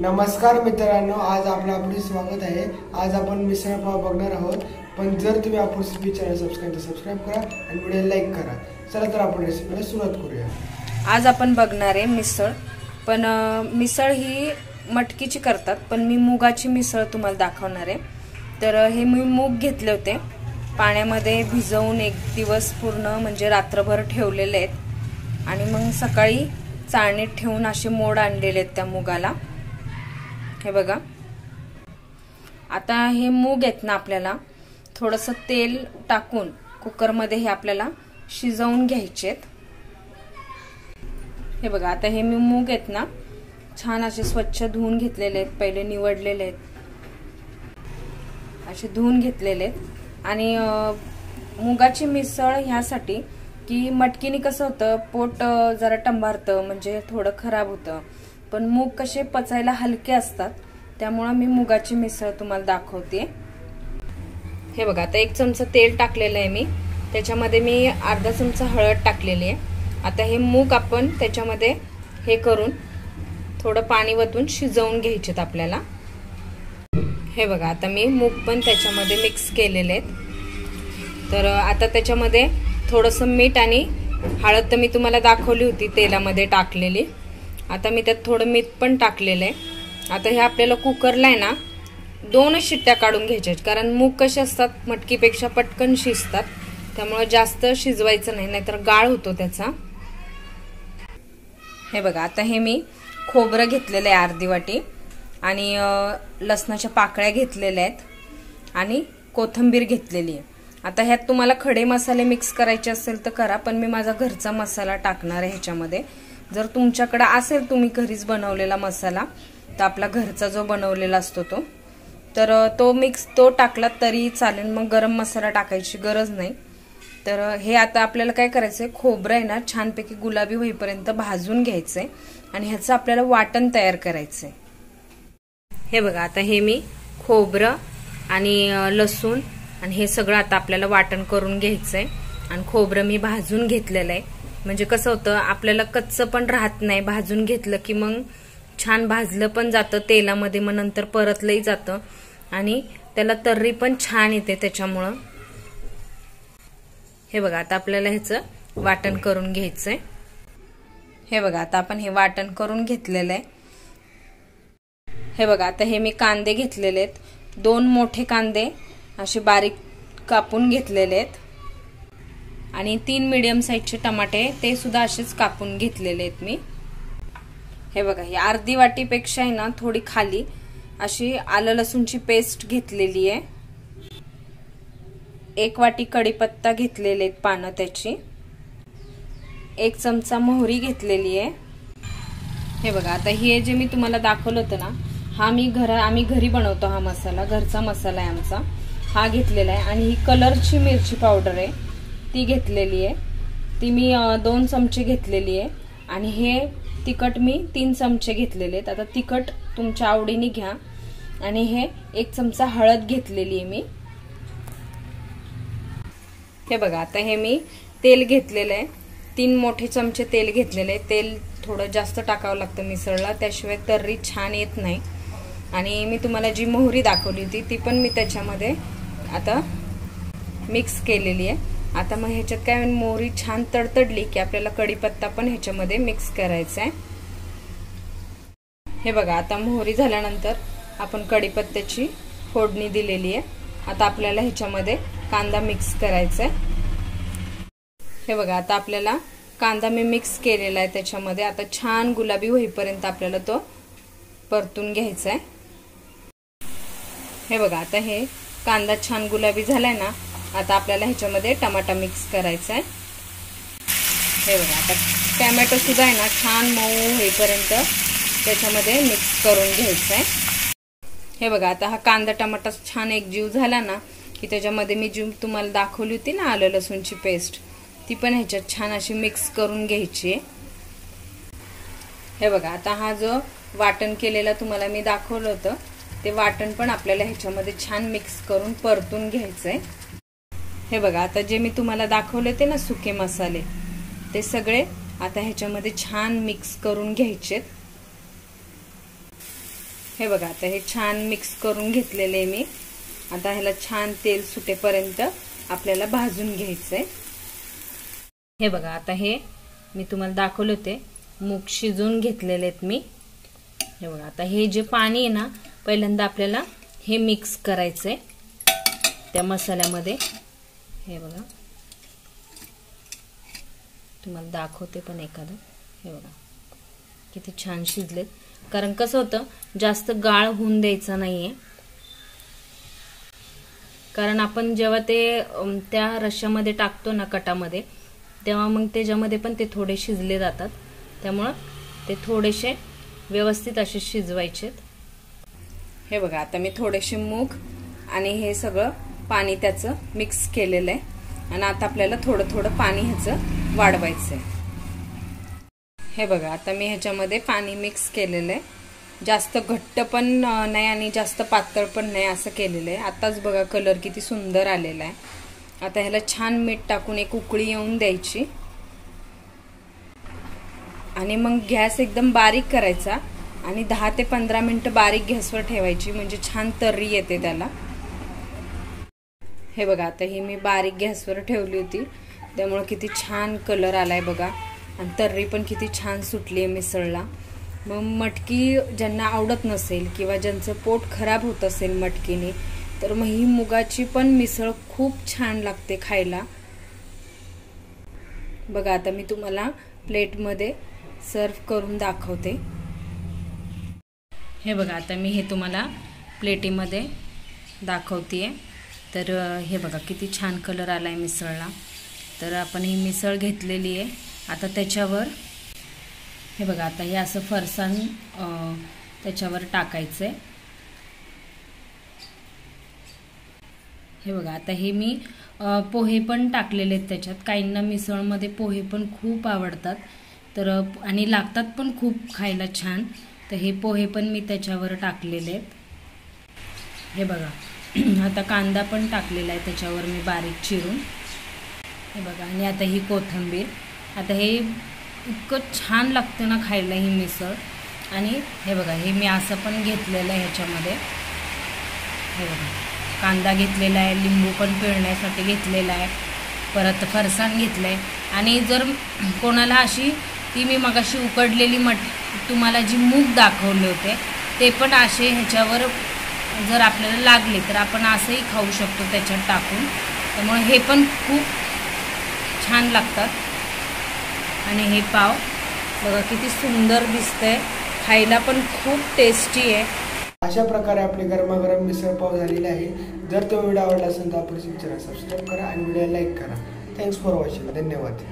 नमस्कार मित्रांनो, आज आपले स्वागत आहे। आज आपण मिसळ पाव बघणार आहोत। पण जर तुम्ही आपलं रेसिपी चॅनल सबस्क्राइब करा आणि व्हिडिओ लाईक करा। चला तर आपण रेसिपीला सुरुवात करूया। आज आपण बघणार आहे मिसळ। पण मिसळ ही मटकीची करतात, पण मी मुगाची मिसळ तुम्हाला दाखवणार आहे। तर हे मी मूग घेतले होते, पाण्यामध्ये भिजवून एक दिवस पूर्ण म्हणजे रात्रभर ठेवलेले आहेत आणि मग सकाळी चाळणीत ठेवून असे मोड आणलेले आहेत त्या मुगाला। हे बघा, आता हे मूग आहेत ना, आपल्याला थोडंसं तेल टाकून कुकर मध्ये हे आपल्याला शिजवून घ्यायचे आहेत। हे बघा, आता हे मी मूग आहेत ना छान असे स्वच्छ धुवून घेतलेले आहेत, पहिले निवडलेले आहेत, असे धुवून घेतलेले आहेत। आणि मुगाची मिसळ ह्यासाठी की मटकीने कसं होतं, पोट जरा टंबारतं, म्हणजे थोडं खराब होतं, पण मूग कसे पचायला हलके असतात, त्यामुळे मी मुगाची मिसळ तुम्हाला दाखवते। हे बघा, आता 1 चमचा तेल टाकलेलं आहे मी, त्याच्यामध्ये मी अर्धा चमचा हळद टाकलेली आहे। आता हे मूग आपण त्याच्यामध्ये हे करून थोडं पाणी वतून शिजवून घ्यायचेत आपल्याला। हे बघा, आता मी मूग पण त्याच्यामध्ये मिक्स केलेले आहेत। तर आता त्याच्यामध्ये थोडंसं मीठ आणि हळद तर मी तुम्हाला दाखवली होती तेलामध्ये टाकलेली, आता मी त्यात थोडं मीठ पण टाकलेलं आहे। आता हे आपल्याला कुकरला आहे ना 2 शिट्ट्या काढून घ्यायच्या, कारण मूग कसे असतात मटकीपेक्षा पटकन शिजतात, त्यामुळे जास्त शिजवायचं नाही, नाहीतर गाळ होतो त्याचा। हे बघा, आता हे मी खोबरं घेतलेलं आहे अर्धी वाटी, आणि लसणाच्या पाकळ्या घेतलेल्या आहेत आणि कोथिंबीर घेतलेली आहे। आता ह्यात तुम्हाला खडे मसाले मिक्स करायचे असेल तर करा, पण मी माझा घरचा मसाला टाकणार आहे ह्याच्यामध्ये। जर तुमच्याकडे असेल तुम्ही घरीच बनवलेला मसाला, तर आपला घरचा जो बनवलेला असतो तो टाकला तरी चालेल, मग गरम मसाला टाकायची गरज नाही। तर हे आता आपल्याला काय करायचंय, खोबरं आहे ना छानपैकी गुलाबी होईपर्यंत भाजून घ्यायचंय आणि ह्याचं आपल्याला वाटण तयार करायचंय। हे बघा, आता हे मी खोबरं आणि लसूण आणि हे सगळं आता आपल्याला वाटण करून घ्यायचंय। आणि खोबरं मी भाजून घेतलेलं आहे, म्हणजे कसं होतं आपल्याला कच्चं पण राहत नाही, भाजून घेतलं की मग छान भाजलं पण जातं तेलामध्ये, मग नंतर परतलंही जातं आणि त्याला तर्री पण छान येते त्याच्यामुळं। हे बघा, आता आपल्याला ह्याचं वाटण करून घ्यायचंय। हे बघा, आता आपण हे वाटण करून घेतलेलं आहे। हे बघा, आता हे मी कांदे घेतलेले आहेत, 2 मोठे कांदे असे बारीक कापून घेतलेले आहेत आणि 3 मीडियम साईजचे टमाटे ते सुद्धा असेच कापून घेतलेले आहेत मी। हे बघा, ही अर्धी वाटीपेक्षा आहे ना थोडी खाली अशी आलं लसूणची पेस्ट घेतलेली आहे। 1 वाटी कढीपत्ता घेतलेले आहेत पानं त्याची, 1 चमचा मोहरी घेतलेली आहे। हे बघा, आता हे जे मी तुम्हाला दाखवलं होतं ना, हा आम्ही घरी बनवतो, हा मसाला घरचा मसाला आहे आमचा, हा घेतलेला आहे। आणि ही कलरची मिरची पावडर आहे ती घेतलेली आहे, ती मी 2 चमचे घेतलेली आहे। आणि हे तिखट मी 3 चमचे घेतलेले आहेत। आता तिखट तुमच्या आवडीने घ्या। आणि हे 1 चमचा हळद घेतलेली आहे मी। हे बघा, आता हे मी तेल घेतलेलं आहे, 3 मोठे चमचे तेल घेतलेले आहे। तेल थोडं जास्त टाकावं लागतं मिसळला, त्याशिवाय तर्री छान येत नाही। आणि मी तुम्हाला जी मोहरी दाखवली होती ती पण मी त्याच्यामध्ये आता मिक्स केलेली आहे। आता मग ह्याच्यात काय, मोहरी छान तडतडली की आपल्याला कढीपत्ता पण ह्याच्यामध्ये मिक्स करायचा आहे। हे बघा, आता मोहरी झाल्यानंतर आपण कढीपत्त्याची फोडणी दिलेली आहे। आता आपल्याला ह्याच्यामध्ये कांदा मिक्स करायचा आहे। हे बघा, आता आपल्याला कांदा मी मिक्स केलेला आहे त्याच्यामध्ये, आता छान गुलाबी होईपर्यंत आपल्याला तो परतून घ्यायचा आहे। हे बघा, आता हे कांदा छान गुलाबी झालाय ना, आता आपल्याला ह्याच्यामध्ये टमाटा मिक्स करायचा आहे। हे बघा, आता टोमॅटो सुद्धा आहे ना छान मऊ होईपर्यंत त्याच्यामध्ये मिक्स करून घ्यायचा आहे। हे बघा, आता हा कांदा टमाटा छान एकजीव झाला ना की त्याच्यामध्ये मी जी तुम्हाला दाखवली होती ना आलं लसूणची पेस्ट, ती पण ह्याच्यात छान अशी मिक्स करून घ्यायची आहे। हे बघा, आता हा जो वाटण केलेला तुम्हाला मी दाखवलं होतं ते वाटण पण आपल्याला ह्याच्यामध्ये छान मिक्स करून परतून घ्यायचंय। हे बघा, आता जे मी तुम्हाला दाखवले ते ना सुके मसाले, ते सगळे आता ह्याच्यामध्ये छान मिक्स करून घ्यायचे। हे बघा आता हे छान मिक्स करून घेतलेले आहे मी. आता ह्याला छान तेल सुटेपर्यंत आपल्याला भाजून घ्यायचंय. हे बघा आता हे मी तुम्हाला दाखवले होते मूग शिजून घेतलेले आहेत मी. हे बघा आता हे जे पाणी आहे ना पहिल्यांदा आपल्याला हे मिक्स करायचंय त्या मसाल्यामध्ये. हे बघा तुम्हाला दाखवते पण एखादं. हे बघा किती छान शिजलेत. कारण कसं होतं जास्त गाळ होऊन द्यायचा नाहीये, कारण आपण जेव्हा ते त्या रश्श्यामध्ये टाकतो ना कटामध्ये तेव्हा मग त्याच्यामध्ये पण ते थोडे शिजले जातात. त्यामुळं ते थोडेसे व्यवस्थित असे शिजवायचे. हे बघा आता मी थोडेसे मूग आणि हे सगळं पाणी त्याचं मिक्स केलेलं आहे आणि आता आपल्याला थोडं थोडं पाणी ह्याचं वाढवायचं आहे. हे बघा आता मी ह्याच्यामध्ये पाणी मिक्स केलेलं आहे. जास्त घट्ट पण नाही आणि जास्त पातळ पण नाही असं केलेलं आहे. आताच बघा कलर किती सुंदर आलेला आहे. आता ह्याला छान मीठ टाकून एक उकळी येऊन द्यायची आणि मग गॅस एकदम बारीक करायचा आणि 10 ते 15 मिनिटं बारीक गॅसवर ठेवायची, म्हणजे छान तर्री येते त्याला. हे बघा आता ही मी बारीक गॅसवर ठेवली होती त्यामुळे किती छान कलर आलाय बघा आणि तर्री पण किती छान सुटली आहे मिसळला. मग मटकी ज्यांना आवडत नसेल किंवा ज्यांचं पोट खराब होत असेल मटकीने तर मग ही मुगाची पण मिसळ खूप छान लागते खायला. बघा आता मी तुम्हाला प्लेटमध्ये सर्व करून दाखवते. हे बघा आता मी हे तुम्हाला प्लेटीमध्ये दाखवतेय. तर हे बघा किती छान कलर आलाय मिसळला. तर आपण ही मिसळ घेतलेली आहे. आता त्याच्यावर हे बघा आता हे असं फरसाण त्याच्यावर टाकायचंय. हे बघा आता हे मी पोहे पण टाकलेले आहेत त्याच्यात. काहींना मिसळमध्ये पोहे पण खूप आवडतात तर आणि लागतात पण खूप खायला छान. तर हे पोहे पण मी त्याच्यावर टाकलेले आहेत. हे बघा आता कांदा पण टाकलेला आहे त्याच्यावर मी बारीक चिरून. हे बघा आणि आता ही कोथिंबीर. आता हे इतकं छान लागतं ना खायला ही मिसळ. आणि हे बघा हे मी असं पण घेतलेलं आहे ह्याच्यामध्ये. हे बघा कांदा घेतलेला आहे, लिंबू पण पिळण्यासाठी घेतलेला आहे, परत फरसाण घेतलं आहे. आणि जर कोणाला अशी ती मी मगाशी उकडलेली तुम्हाला जी मूग दाखवले होते ते पण असे ह्याच्यावर जर आपल्याला लागले तर आपण असंही खाऊ शकतो त्याच्यात टाकून. त्यामुळे हे पण खूप छान लागतात. आणि हे पाव बघा किती सुंदर दिसतंय, खायला पण खूप टेस्टी आहे. अशा प्रकारे आपले गरमागरम मिसळ पाव झालेले आहे. जर तो व्हिडिओ आवडला असेल तर आपण चॅनल सबस्क्राईब करा आणि व्हिडिओ लाईक करा. Thanks for watching. धन्यवाद.